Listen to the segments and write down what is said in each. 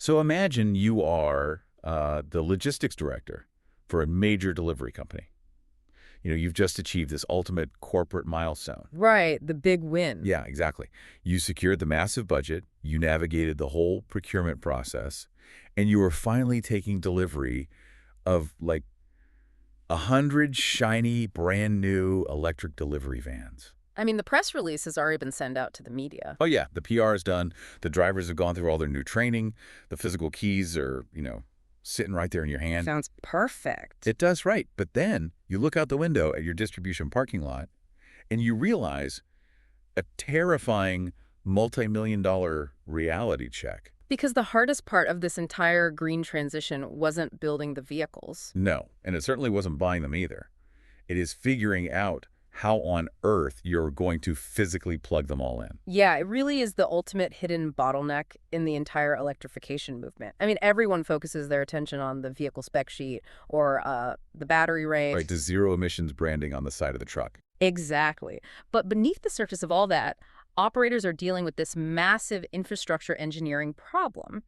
So imagine you are the logistics director for a major delivery company. You've just achieved this ultimate corporate milestone. Right, the big win. Yeah, exactly. You secured the massive budget, you navigated the whole procurement process, and you were finally taking delivery of like 100 shiny, brand new electric delivery vans. I mean, the press release has already been sent out to the media. Oh, yeah, the PR is done. The drivers have gone through all their new training. The physical keys are, sitting right there in your hand. Sounds perfect. It does, right. But then you look out the window at your distribution parking lot and you realize a terrifying multi-million-dollar reality check. Because the hardest part of this entire green transition wasn't building the vehicles. No, and it certainly wasn't buying them either. It is figuring out how on earth you're going to physically plug them all in. Yeah, it really is the ultimate hidden bottleneck in the entire electrification movement. I mean, everyone focuses their attention on the vehicle spec sheet or the battery range. Right, to zero emissions branding on the side of the truck. Exactly. But beneath the surface of all that, operators are dealing with this massive infrastructure engineering problem.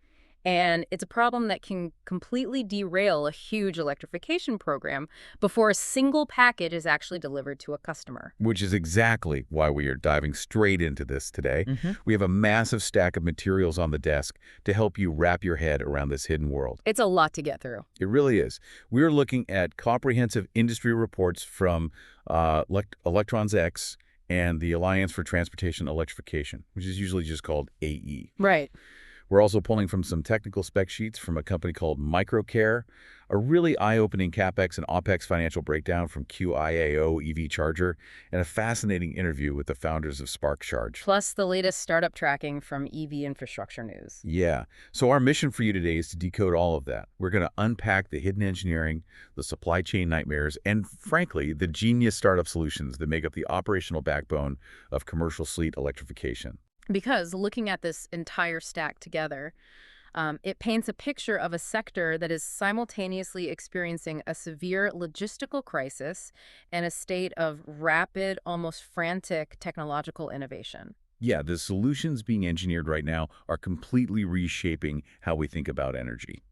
And it's a problem that can completely derail a huge electrification program before a single package is actually delivered to a customer. Which is exactly why we are diving straight into this today. We have a massive stack of materials on the desk to help you wrap your head around this hidden world. It's a lot to get through. It really is. We're looking at comprehensive industry reports from Electrons X and the Alliance for Transportation Electrification, which is usually just called AE. Right. We're also pulling from some technical spec sheets from a company called Microcare, a really eye-opening CapEx and OpEx financial breakdown from QIAO EV Charger, and a fascinating interview with the founders of Spark Charge. Plus the latest startup tracking from EV infrastructure news. Yeah. So our mission for you today is to decode all of that. We're going to unpack the hidden engineering, the supply chain nightmares, and frankly, the genius startup solutions that make up the operational backbone of commercial fleet electrification. Because looking at this entire stack together, it paints a picture of a sector that is simultaneously experiencing a severe logistical crisis and a state of rapid, almost frantic technological innovation. Yeah, the solutions being engineered right now are completely reshaping how we think about energy.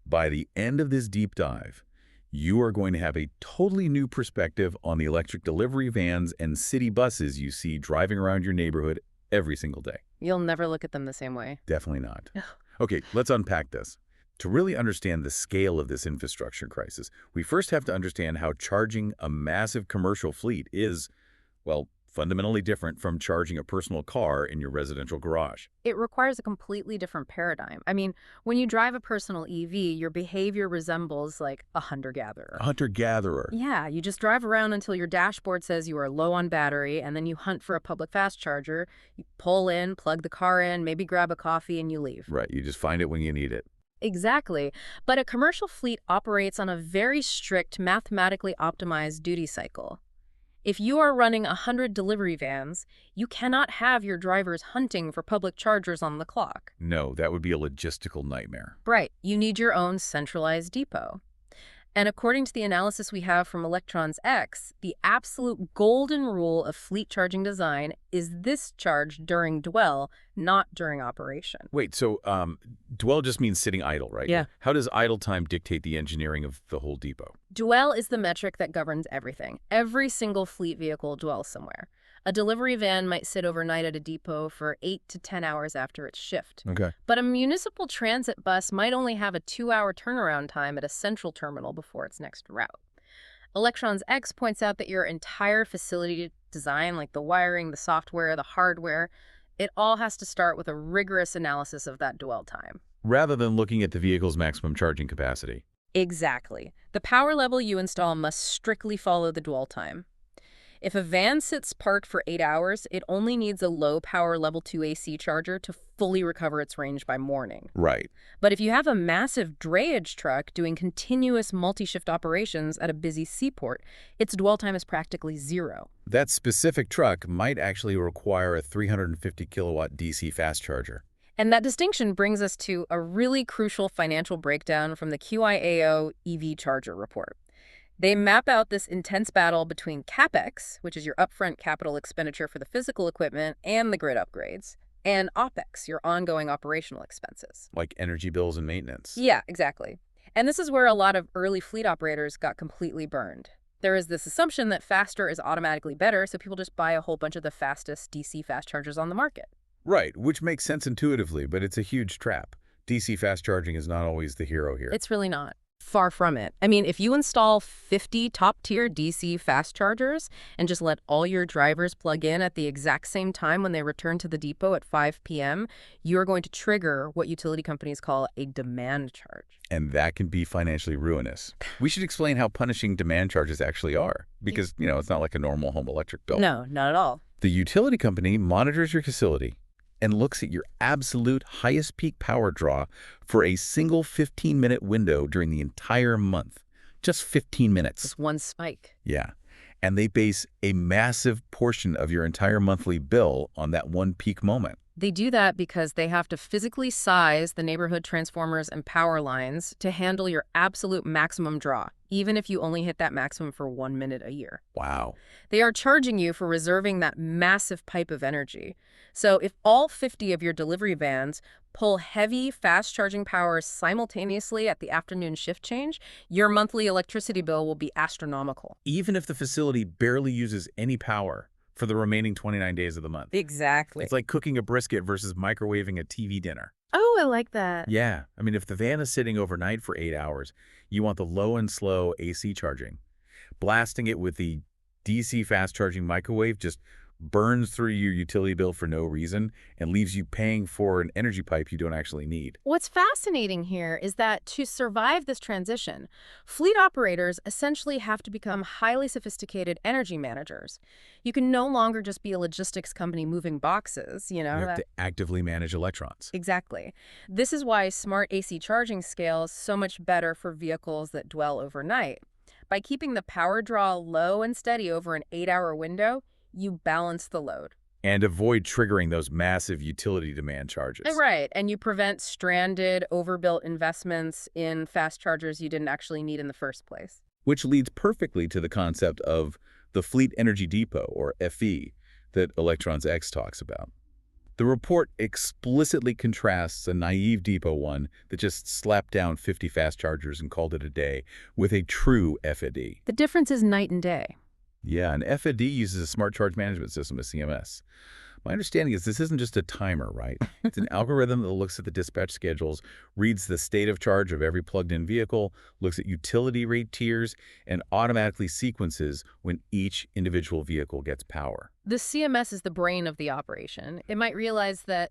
By the end of this deep dive, you are going to have a totally new perspective on the electric delivery vans and city buses you see driving around your neighborhood every single day. You'll never look at them the same way. Definitely not. Okay, let's unpack this. To really understand the scale of this infrastructure crisis, we first have to understand how charging a massive commercial fleet is, well, fundamentally different from charging a personal car in your residential garage. It requires a completely different paradigm. I mean, when you drive a personal EV, your behavior resembles like a hunter-gatherer. A hunter-gatherer. Yeah, you just drive around until your dashboard says you are low on battery, and then you hunt for a public fast charger. You pull in, plug the car in, maybe grab a coffee, and you leave. Right, you just find it when you need it. Exactly. But a commercial fleet operates on a very strict, mathematically optimized duty cycle. If you are running 100 delivery vans, you cannot have your drivers hunting for public chargers on the clock. No, that would be a logistical nightmare. Right. You need your own centralized depot. And according to the analysis we have from Electrons X, the absolute golden rule of fleet charging design is this charge during dwell, not during operation. Wait, so dwell just means sitting idle, right? Yeah. How does idle time dictate the engineering of the whole depot? Dwell is the metric that governs everything. Every single fleet vehicle dwells somewhere. A delivery van might sit overnight at a depot for 8 to 10 hours after its shift. Okay. But a municipal transit bus might only have a 2-hour turnaround time at a central terminal before its next route. Electrons X points out that your entire facility design, like the wiring, the software, the hardware, it all has to start with a rigorous analysis of that dwell time. Rather than looking at the vehicle's maximum charging capacity. Exactly. The power level you install must strictly follow the dwell time. If a van sits parked for 8 hours, it only needs a low power level 2 AC charger to fully recover its range by morning. Right. But if you have a massive drayage truck doing continuous multi-shift operations at a busy seaport, its dwell time is practically zero. That specific truck might actually require a 350 kilowatt DC fast charger. And that distinction brings us to a really crucial financial breakdown from the QIAO EV Charger report. They map out this intense battle between CapEx, which is your upfront capital expenditure for the physical equipment and the grid upgrades, and OpEx, your ongoing operational expenses. Like energy bills and maintenance. Yeah, exactly. And this is where a lot of early fleet operators got completely burned. There is this assumption that faster is automatically better, so people just buy a whole bunch of the fastest DC fast chargers on the market. Right, which makes sense intuitively, but it's a huge trap. DC fast charging is not always the hero here. It's really not. Far from it. I mean, if you install 50 top-tier DC fast chargers and just let all your drivers plug in at the exact same time when they return to the depot at 5 p.m., you're going to trigger what utility companies call a demand charge. And that can be financially ruinous. We should explain how punishing demand charges actually are, because, it's not like a normal home electric bill. No, not at all. The utility company monitors your facility and looks at your absolute highest peak power draw for a single 15-minute window during the entire month. Just 15 minutes. Just one spike. Yeah. And they base a massive portion of your entire monthly bill on that one peak moment. They do that because they have to physically size the neighborhood transformers and power lines to handle your absolute maximum draw, even if you only hit that maximum for 1 minute a year. Wow. They are charging you for reserving that massive pipe of energy. So if all 50 of your delivery vans pull heavy, fast-charging power simultaneously at the afternoon shift change, your monthly electricity bill will be astronomical. Even if the facility barely uses any power for the remaining 29 days of the month. Exactly. It's like cooking a brisket versus microwaving a TV dinner. Oh, I like that. Yeah. I mean, if the van is sitting overnight for 8 hours, you want the low and slow AC charging. Blasting it with the DC fast charging microwave just burns through your utility bill for no reason and leaves you paying for an energy pipe you don't actually need. What's fascinating here is that to survive this transition, fleet operators essentially have to become highly sophisticated energy managers. You can no longer just be a logistics company moving boxes, You have to actively manage electrons. Exactly. This is why smart AC charging scales so much better for vehicles that dwell overnight. By keeping the power draw low and steady over an 8-hour window, you balance the load. And avoid triggering those massive utility demand charges. Right, and you prevent stranded, overbuilt investments in fast chargers you didn't actually need in the first place. Which leads perfectly to the concept of the Fleet Energy Depot, or FE, that Electrons X talks about. The report explicitly contrasts a naive depot one that just slapped down 50 fast chargers and called it a day with a true FED. The difference is night and day. Yeah, an FED uses a smart charge management system, a CMS. My understanding is this isn't just a timer, right? It's an algorithm that looks at the dispatch schedules, reads the state of charge of every plugged-in vehicle, looks at utility rate tiers, and automatically sequences when each individual vehicle gets power. The CMS is the brain of the operation. It might realize that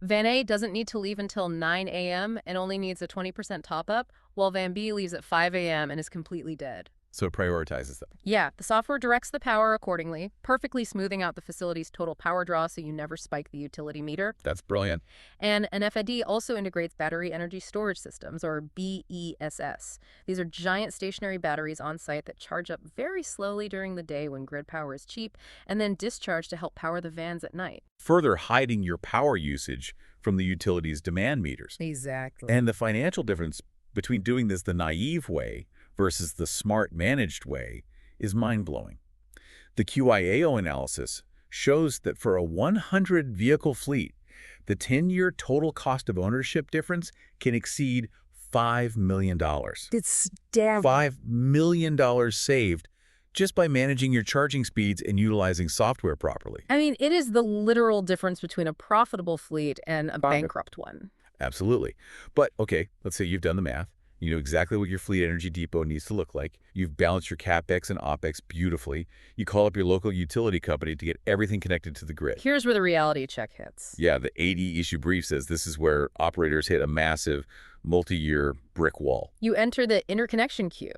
Van A doesn't need to leave until 9 a.m. and only needs a 20% top-up, while Van B leaves at 5 a.m. and is completely dead. So it prioritizes them. Yeah, the software directs the power accordingly, perfectly smoothing out the facility's total power draw so you never spike the utility meter. That's brilliant. And an FED also integrates battery energy storage systems, or BESS. These are giant stationary batteries on site that charge up very slowly during the day when grid power is cheap, and then discharge to help power the vans at night. Further hiding your power usage from the utility's demand meters. Exactly. And the financial difference between doing this the naive way versus the smart managed way is mind-blowing. The QIAO analysis shows that for a 100 vehicle fleet, the 10-year total cost of ownership difference can exceed $5 million. It's damn. $5 million saved just by managing your charging speeds and utilizing software properly. I mean, it is the literal difference between a profitable fleet and a bankrupt one. Absolutely. But, okay, let's say you've done the math. You know exactly what your fleet energy depot needs to look like. You've balanced your CapEx and OpEx beautifully. You call up your local utility company to get everything connected to the grid. Here's where the reality check hits. Yeah, the AD issue brief says this is where operators hit a massive multi-year brick wall. You enter the interconnection queue.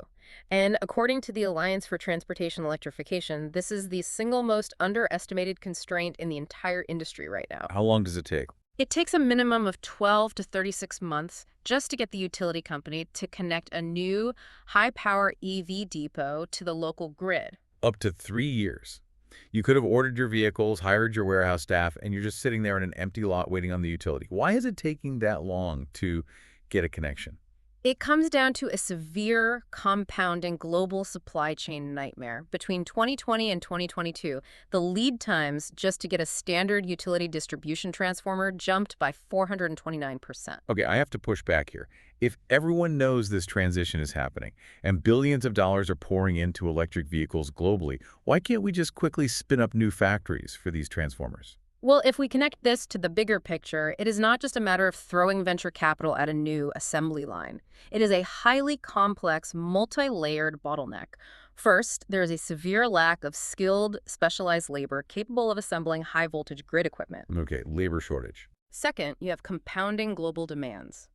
And according to the Alliance for Transportation Electrification, this is the single most underestimated constraint in the entire industry right now. How long does it take? It takes a minimum of 12 to 36 months just to get the utility company to connect a new high-power EV depot to the local grid. Up to 3 years. You could have ordered your vehicles, hired your warehouse staff, and you're just sitting there in an empty lot waiting on the utility. Why is it taking that long to get a connection? It comes down to a severe, compounding global supply chain nightmare. Between 2020 and 2022, the lead times just to get a standard utility distribution transformer jumped by 429%. Okay, I have to push back here. If everyone knows this transition is happening and billions of dollars are pouring into electric vehicles globally, why can't we just quickly spin up new factories for these transformers? Well, if we connect this to the bigger picture, it is not just a matter of throwing venture capital at a new assembly line. It is a highly complex, multi-layered bottleneck. First, there is a severe lack of skilled, specialized labor capable of assembling high-voltage grid equipment. Okay, labor shortage. Second, you have compounding global demands.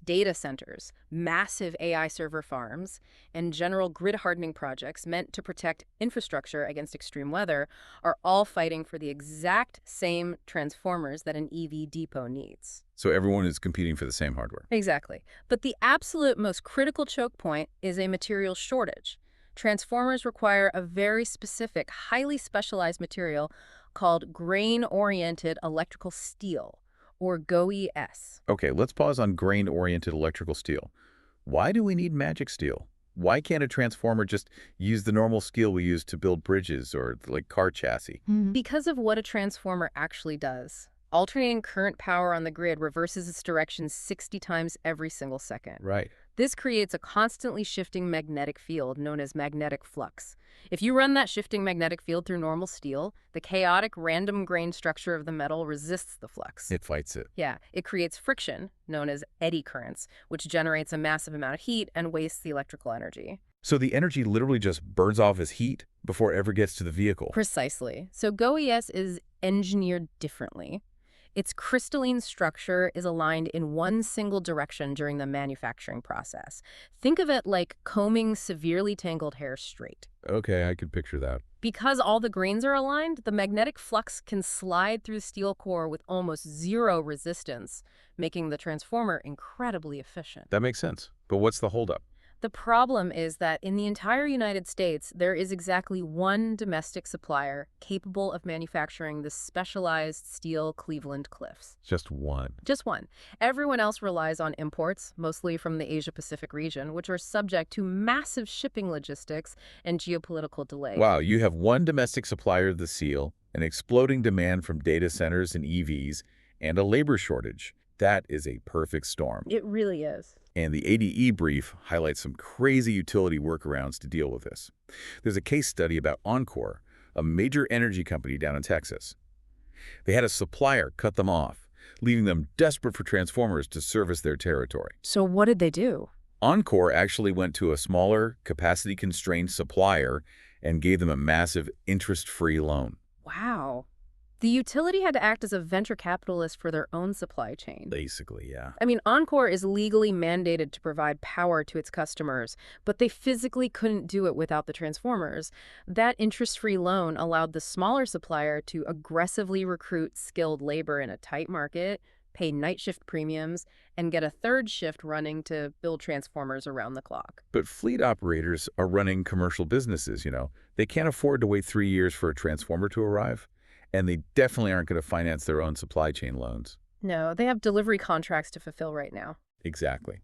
Data centers, massive AI server farms, and general grid hardening projects meant to protect infrastructure against extreme weather are all fighting for the exact same transformers that an EV depot needs. So everyone is competing for the same hardware. Exactly. But the absolute most critical choke point is a material shortage. Transformers require a very specific, highly specialized material called grain-oriented electrical steel, or GOES. Okay, let's pause on grain-oriented electrical steel. Why do we need magic steel? Why can't a transformer just use the normal steel we use to build bridges or like car chassis? Because of what a transformer actually does. Alternating current power on the grid reverses its direction 60 times every single second. Right. This creates a constantly shifting magnetic field known as magnetic flux. If you run that shifting magnetic field through normal steel, the chaotic random grain structure of the metal resists the flux. It fights it. Yeah, it creates friction, known as eddy currents, which generates a massive amount of heat and wastes the electrical energy. So the energy literally just burns off as heat before it ever gets to the vehicle. Precisely. So GOES is engineered differently. Its crystalline structure is aligned in one single direction during the manufacturing process. Think of it like combing severely tangled hair straight. Okay, I can picture that. Because all the grains are aligned, the magnetic flux can slide through the steel core with almost zero resistance, making the transformer incredibly efficient. That makes sense. But what's the holdup? The problem is that in the entire United States, there is exactly one domestic supplier capable of manufacturing the specialized steel Cleveland Cliffs. Just one. Just one. Everyone else relies on imports, mostly from the Asia-Pacific region, which are subject to massive shipping logistics and geopolitical delay. Wow, you have one domestic supplier of the steel, an exploding demand from data centers and EVs, and a labor shortage. That is a perfect storm. It really is. And the ADE brief highlights some crazy utility workarounds to deal with this. There's a case study about Encore, a major energy company down in Texas. They had a supplier cut them off, leaving them desperate for transformers to service their territory. So what did they do? Encore actually went to a smaller, capacity-constrained supplier and gave them a massive interest-free loan. Wow. The utility had to act as a venture capitalist for their own supply chain. Basically, yeah. I mean, Encore is legally mandated to provide power to its customers, but they physically couldn't do it without the transformers. That interest-free loan allowed the smaller supplier to aggressively recruit skilled labor in a tight market, pay night shift premiums, and get a third shift running to build transformers around the clock. But fleet operators are running commercial businesses, you know. They can't afford to wait 3 years for a transformer to arrive. And they definitely aren't going to finance their own supply chain loans. No, they have delivery contracts to fulfill right now. Exactly.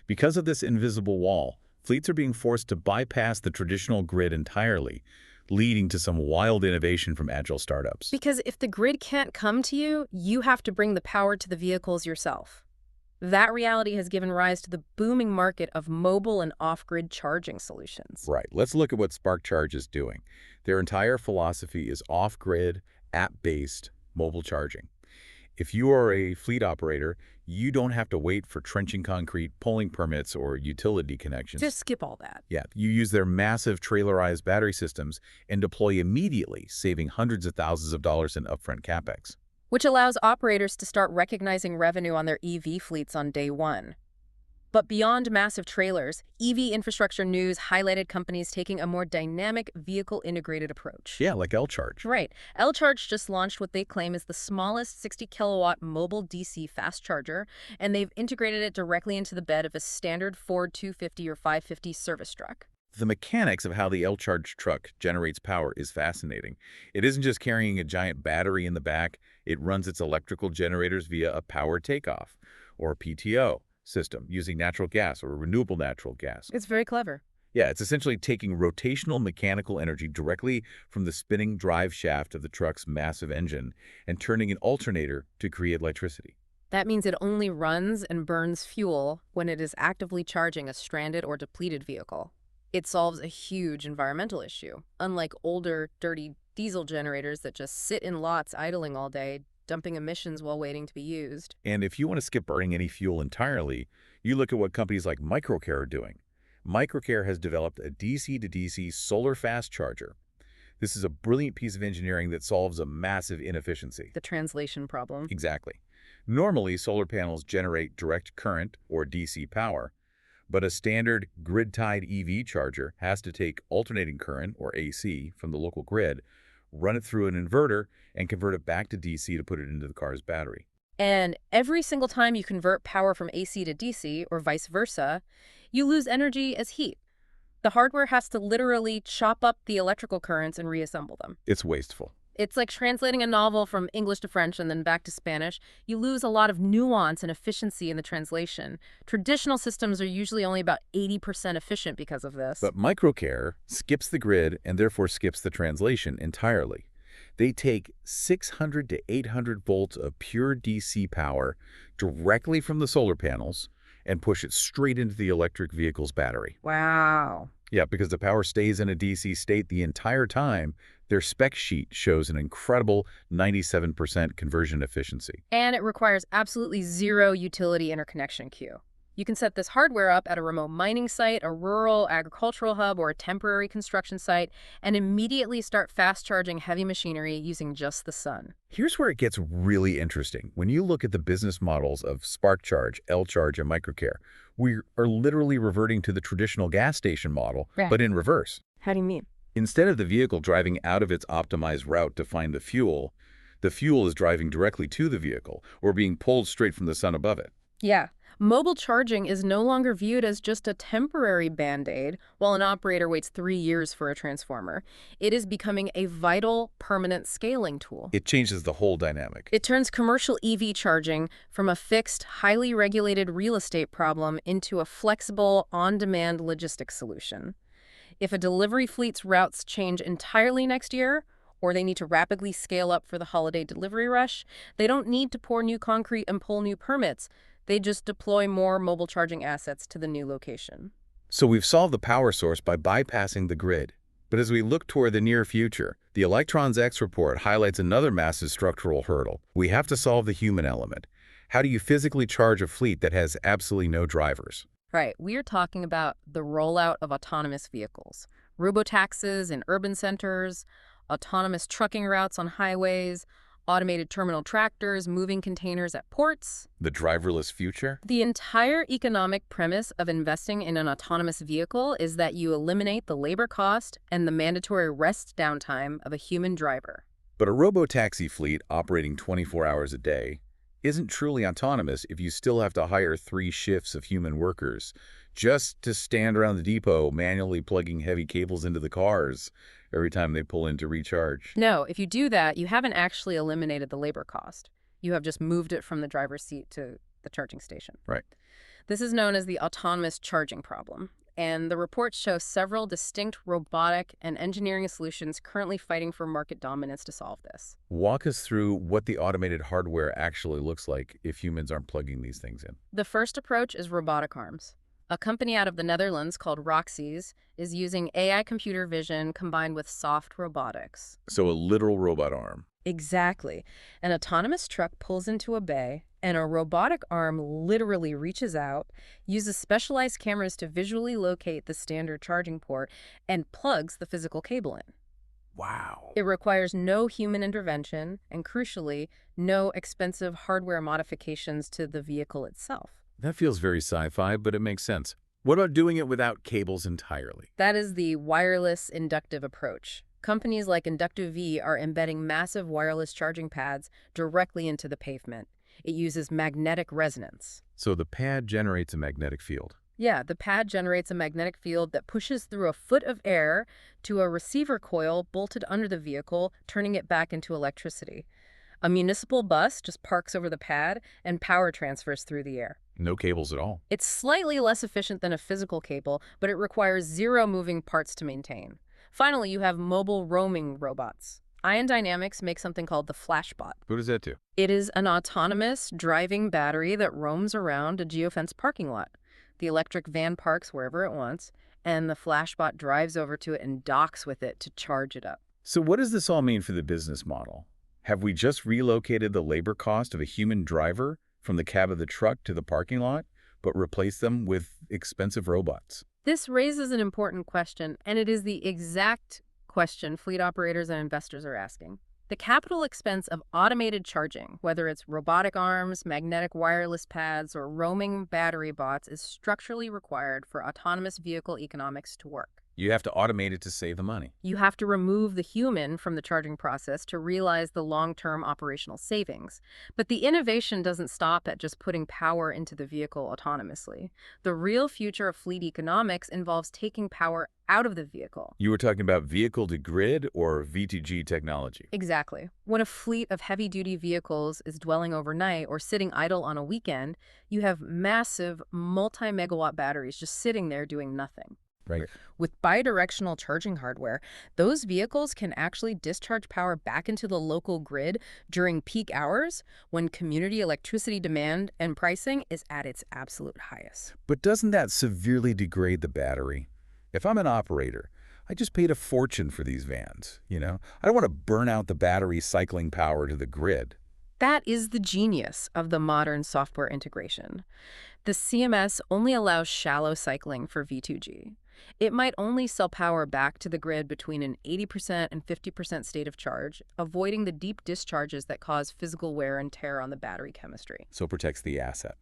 Because of this invisible wall, fleets are being forced to bypass the traditional grid entirely, leading to some wild innovation from agile startups. Because if the grid can't come to you, you have to bring the power to the vehicles yourself. That reality has given rise to the booming market of mobile and off-grid charging solutions. Right. Let's look at what SparkCharge is doing. Their entire philosophy is off-grid, app-based mobile charging. If you are a fleet operator, you don't have to wait for trenching concrete, pulling permits, or utility connections. Just skip all that. Yeah, you use their massive trailerized battery systems and deploy immediately, saving hundreds of thousands of dollars in upfront capex. Which allows operators to start recognizing revenue on their EV fleets on day one. But beyond massive trailers, EV Infrastructure News highlighted companies taking a more dynamic vehicle-integrated approach. Yeah, like L-Charge. Right. L-Charge just launched what they claim is the smallest 60-kilowatt mobile DC fast charger, and they've integrated it directly into the bed of a standard Ford 250 or 550 service truck. The mechanics of how the L-Charge truck generates power is fascinating. It isn't just carrying a giant battery in the back. It runs its electrical generators via a power takeoff, or PTO. system using natural gas or renewable natural gas. It's very clever. Yeah, it's essentially taking rotational mechanical energy directly from the spinning drive shaft of the truck's massive engine and turning an alternator to create electricity. That means it only runs and burns fuel when it is actively charging a stranded or depleted vehicle. It solves a huge environmental issue, unlike older, dirty diesel generators that just sit in lots idling all day, dumping emissions while waiting to be used. And if you want to skip burning any fuel entirely, you look at what companies like Microcare are doing. Microcare has developed a DC to DC solar fast charger. This is a brilliant piece of engineering that solves a massive inefficiency. The translation problem. Exactly. Normally, solar panels generate direct current, or DC power, but a standard grid-tied EV charger has to take alternating current, or AC, from the local grid, run it through an inverter, and convert it back to DC to put it into the car's battery. And every single time you convert power from AC to DC, or vice versa, you lose energy as heat. The hardware has to literally chop up the electrical currents and reassemble them. It's wasteful. It's like translating a novel from English to French and then back to Spanish. You lose a lot of nuance and efficiency in the translation. Traditional systems are usually only about 80% efficient because of this. But Microcare skips the grid and therefore skips the translation entirely. They take 600 to 800 volts of pure DC power directly from the solar panels and push it straight into the electric vehicle's battery. Wow. Yeah, because the power stays in a DC state the entire time, their spec sheet shows an incredible 97% conversion efficiency. And it requires absolutely zero utility interconnection queue. You can set this hardware up at a remote mining site, a rural agricultural hub, or a temporary construction site, and immediately start fast-charging heavy machinery using just the sun. Here's where it gets really interesting. When you look at the business models of SparkCharge, L-Charge, and Microcare, we are literally reverting to the traditional gas station model, Right. but in reverse. How do you mean? Instead of the vehicle driving out of its optimized route to find the fuel is driving directly to the vehicle or being pulled straight from the sun above it. Yeah. Mobile charging is no longer viewed as just a temporary band-aid while an operator waits 3 years for a transformer. It is becoming a vital, permanent scaling tool. It changes the whole dynamic. It turns commercial EV charging from a fixed, highly regulated real estate problem into a flexible, on-demand logistics solution. If a delivery fleet's routes change entirely next year, or they need to rapidly scale up for the holiday delivery rush, they don't need to pour new concrete and pull new permits. They just deploy more mobile charging assets to the new location. So we've solved the power source by bypassing the grid. But as we look toward the near future, the Electrons X report highlights another massive structural hurdle. We have to solve the human element. How do you physically charge a fleet that has absolutely no drivers? Right, we are talking about the rollout of autonomous vehicles, robotaxis in urban centers, autonomous trucking routes on highways, automated terminal tractors moving containers at ports. The driverless future? The entire economic premise of investing in an autonomous vehicle is that you eliminate the labor cost and the mandatory rest downtime of a human driver. But a robotaxi fleet operating 24 hours a day isn't truly autonomous if you still have to hire 3 shifts of human workers just to stand around the depot manually plugging heavy cables into the cars every time they pull in to recharge. No, if you do that, you haven't actually eliminated the labor cost. You have just moved it from the driver's seat to the charging station. Right. This is known as the autonomous charging problem, and the reports show several distinct robotic and engineering solutions currently fighting for market dominance to solve this. Walk us through what the automated hardware actually looks like if humans aren't plugging these things in. The first approach is robotic arms. A company out of the Netherlands called Roxy's is using AI computer vision combined with soft robotics. So a literal robot arm. Exactly. An autonomous truck pulls into a bay, and a robotic arm literally reaches out, uses specialized cameras to visually locate the standard charging port, and plugs the physical cable in. Wow. It requires no human intervention and, crucially, no expensive hardware modifications to the vehicle itself. That feels very sci-fi, but it makes sense. What about doing it without cables entirely? That is the wireless inductive approach. Companies like Inductive V are embedding massive wireless charging pads directly into the pavement. It uses magnetic resonance. So the pad generates a magnetic field. Yeah, the pad generates a magnetic field that pushes through a foot of air to a receiver coil bolted under the vehicle, turning it back into electricity. A municipal bus just parks over the pad and power transfers through the air. No cables at all. It's slightly less efficient than a physical cable, but it requires zero moving parts to maintain. Finally, you have mobile roaming robots. Ion Dynamics makes something called the Flashbot. What does that do? It is an autonomous driving battery that roams around a geofenced parking lot. The electric van parks wherever it wants, and the Flashbot drives over to it and docks with it to charge it up. So what does this all mean for the business model? Have we just relocated the labor cost of a human driver from the cab of the truck to the parking lot, but replaced them with expensive robots? This raises an important question, and it is the exact question fleet operators and investors are asking. The capital expense of automated charging, whether it's robotic arms, magnetic wireless pads, or roaming battery bots, is structurally required for autonomous vehicle economics to work. You have to automate it to save the money. You have to remove the human from the charging process to realize the long-term operational savings. But the innovation doesn't stop at just putting power into the vehicle autonomously. The real future of fleet economics involves taking power out of the vehicle. You were talking about vehicle-to-grid or V2G technology. Exactly. When a fleet of heavy-duty vehicles is dwelling overnight or sitting idle on a weekend, you have massive multi-megawatt batteries just sitting there doing nothing. Right. With bidirectional charging hardware, those vehicles can actually discharge power back into the local grid during peak hours when community electricity demand and pricing is at its absolute highest. But doesn't that severely degrade the battery? If I'm an operator, I just paid a fortune for these vans, I don't want to burn out the battery cycling power to the grid. That is the genius of the modern software integration. The CMS only allows shallow cycling for V2G. It might only sell power back to the grid between an 80% and 50% state of charge, avoiding the deep discharges that cause physical wear and tear on the battery chemistry. So it protects the asset.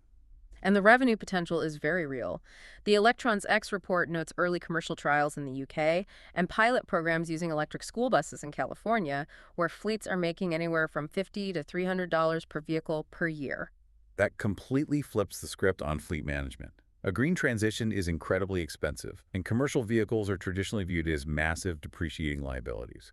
And the revenue potential is very real. The Electrons X report notes early commercial trials in the UK and pilot programs using electric school buses in California, where fleets are making anywhere from $50 to $300 per vehicle per year. That completely flips the script on fleet management. A green transition is incredibly expensive, and commercial vehicles are traditionally viewed as massive depreciating liabilities.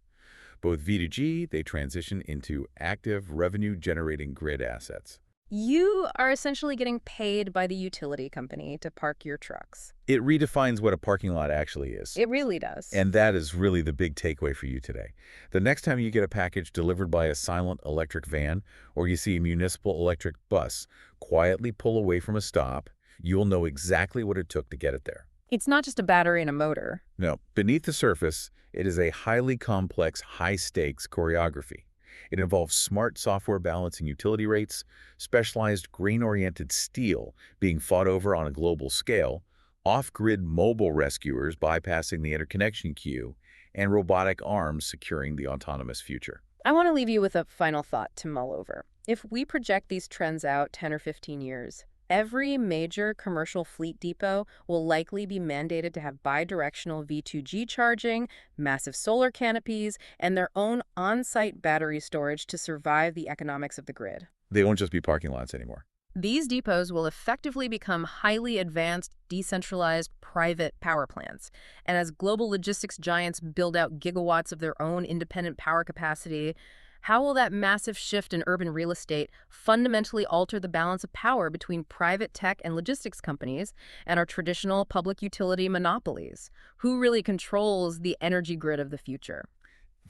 But with V2G, they transition into active, revenue-generating grid assets. You are essentially getting paid by the utility company to park your trucks. It redefines what a parking lot actually is. It really does. And that is really the big takeaway for you today. The next time you get a package delivered by a silent electric van, or you see a municipal electric bus quietly pull away from a stop, you'll know exactly what it took to get it there. It's not just a battery and a motor. No, beneath the surface, it is a highly complex, high-stakes choreography. It involves smart software balancing utility rates, specialized grain-oriented steel being fought over on a global scale, off-grid mobile rescuers bypassing the interconnection queue, and robotic arms securing the autonomous future. I want to leave you with a final thought to mull over. If we project these trends out 10 or 15 years, every major commercial fleet depot will likely be mandated to have bidirectional V2G charging, massive solar canopies, and their own on-site battery storage to survive the economics of the grid. They won't just be parking lots anymore. These depots will effectively become highly advanced, decentralized, private power plants. And as global logistics giants build out gigawatts of their own independent power capacity, how will that massive shift in urban real estate fundamentally alter the balance of power between private tech and logistics companies and our traditional public utility monopolies? Who really controls the energy grid of the future?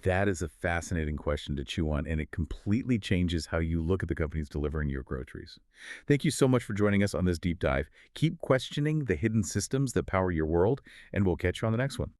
That is a fascinating question to chew on, and it completely changes how you look at the companies delivering your groceries. Thank you so much for joining us on this deep dive. Keep questioning the hidden systems that power your world, and we'll catch you on the next one.